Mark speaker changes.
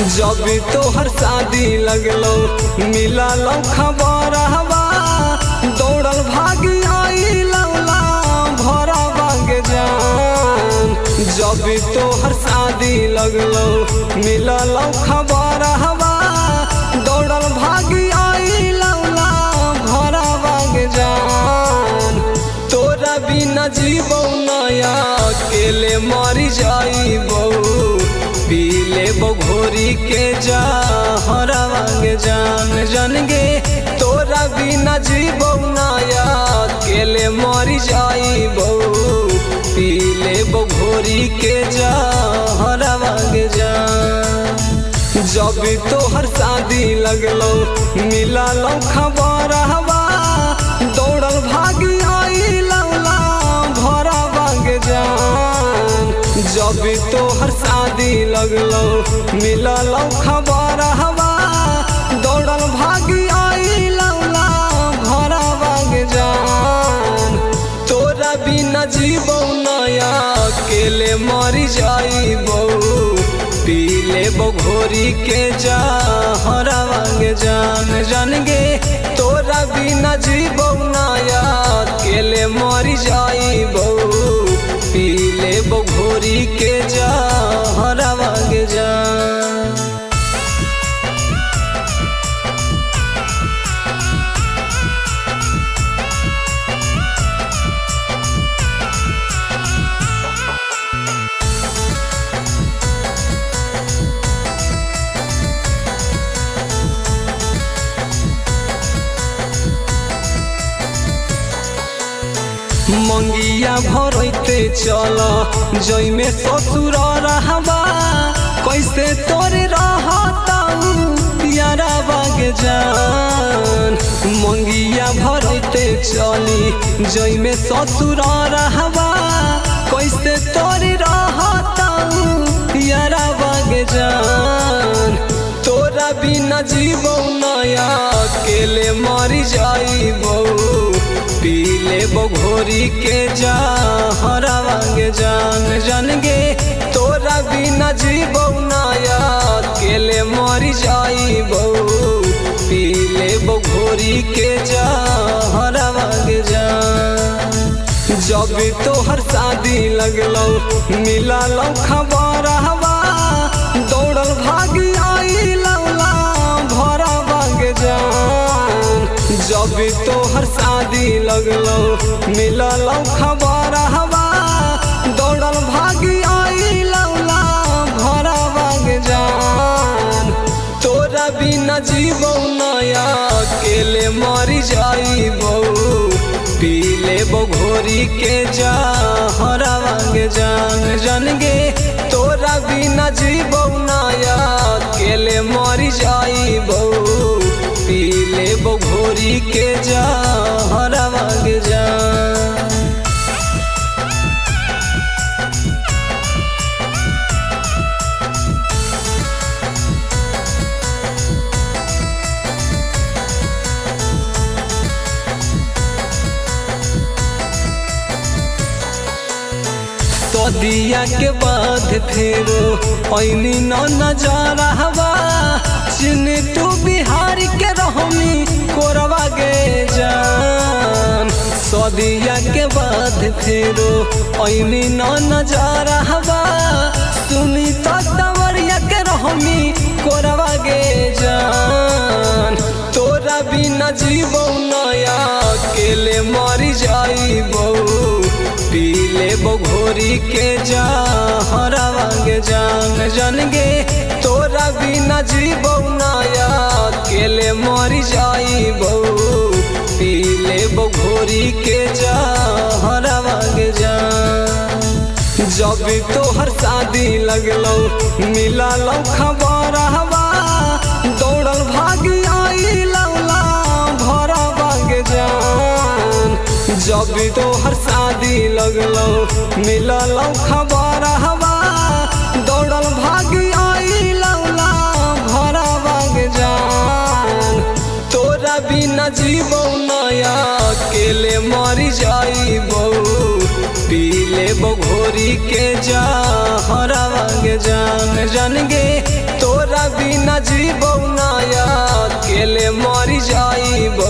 Speaker 1: जब तोहर शादी लगलो मिलल खबर हवा दौड़ल भागी आई लौला भरा बाग जान। जब तोहर शादी लगलो मिलल खबर हवा दौड़ल भागी आई लौला भरा बाग जान। तोरा बिना जीवो नया अकेले मरी जाइबो पी लेबो घोरी के जा हरवांगे जान जान गे। तोरा बिना जीवो नया अकेले मरी जाइबो पी लेबो घोरी के जा हरवांगे जान। जब तोहर शादी लगलो मिलल खबर हवा दौड़ल भागी आई लौला भरा बाग जान। जब तोहर शादी लगलो मिलल खबर हवा दौड़ल भागी आई लौला भरा बाग जान। तोरा बिना जीवो नया अकेले मरी जाइबो पी लेबो घोरी के जा हरवांग जान जान गे। तोरा बिना जीवो नया अकेले मरी जाइबो पी लेबो घोरी के जा हरवांग जान। मंगिया भरते चल जइमे ससुर रहबा कैसे तोरे रहता यारा बाग जान। मंगिया भरते चली जइमे ससुर रहबा कैसे तोरे रहता यारा बाग जान। तोरा बिना जीवो नया अकेले मरी जाइबो पी लेबो घोरी के जा हरवांग जान जान गे। तोरा बिना जीवो नया अकेले मरी जाइबो पी लेबो घोरी के जा हरवांग जान। जब तोहर शादी लगलो मिलल खबर हवा दौड़ल भागी आई लौला भरा बाग जान। जब तोहर शादी लगलो मिलल खबर हवा दौड़ल भागी आई लौला भरा बाग जान। तोरा बिना जीवो नया अकेले मरी जाइबो पी लेबो घोरी के जा हरवांग जान जान गे। तोरा बिना जीवो नया अकेले मरी जाइबो पी लेबो घोरी के जा हरवांग जान। सदिया के बाद फेरो ऐनी न नजारा हवा चिन्ह तू बिहार के रहमी कोरवा गे जान। सदिया के बाद फेरो ऐनी न नजारा हवा सुनी तो तवरिया के रहमी कोरवा गे जान। तोरा बिना जीवो नया अकेले मरी जाइबो पी लेबो घोरी के जा हरवांग जान जान गे। तोरा बिना जीवो नया अकेले मरी जाइबो पी लेबो घोरी के जा हरवांग जान। जब तोहर शादी लगलो मिलल खबर हवा दौड़ल भागी आई लौला भरा बाग जान। जब तोहर शादी लगलो मिलल खबर हवा दौड़ल भागी आई लौला भरा बाग जान। तोरा बिना जीवो नया अकेले मरी जाइबो पी ले देबो घोरी के जहरवा गे जान जान गे तोरा बिना जीबो ना अकेले मर जाइबो।